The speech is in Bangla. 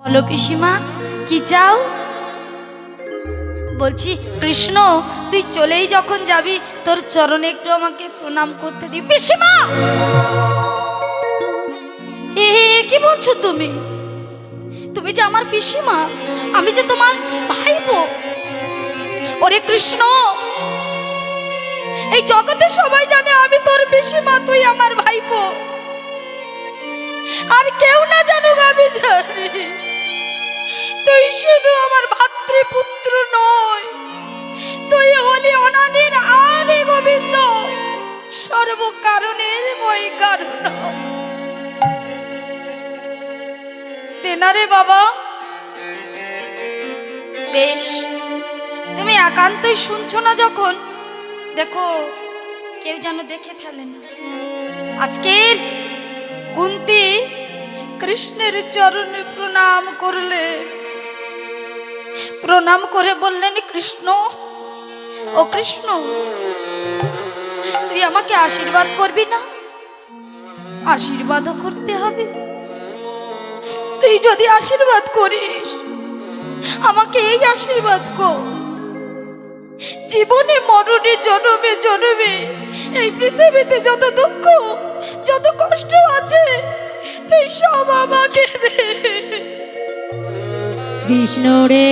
বলো পিসিমা, কি চাও? বলছি কৃষ্ণ, তুই চলেই যখন যাবি, তোর চরণে একটু আমাকে প্রণাম করতে দিবি। পিসিমা, এ কি বলছো তুমি? তুমি যে আমার পিসিমা, আমি যে তোমার ভাইপো। ওরে কৃষ্ণ, এই জগতে সবাই জানে আমি তোর পিসিমা, তুই আমার ভাইপো। আর কেউ না জানুক, আমি জানি তুই শুধু আমার ভাতৃপুত্র নয়, তুই হলি অনাদির আদি গোবিন্দ, সর্বকারণের মই কারণ। তেনারে বাবা, বেশ, তুমি একান্তই শুনছো না যখন, দেখো কেউ যেন দেখে ফেলে না। আজকের কুন্তী কৃষ্ণের চরণে প্রণাম করলে, প্রণাম করে বললেন, কৃষ্ণ, ও কৃষ্ণ, তুই আমাকে আশীর্বাদ করবি না? আশীর্বাদও করতে হবে। তুই যদি আশীর্বাদ করিস, আমাকে এই আশীর্বাদ কর, জীবনে মরণে জনমে জনমে এই পৃথিবীতে যত দুঃখ যত কষ্ট আছে, তুই সব আমাকে দে। কৃষ্ণ রে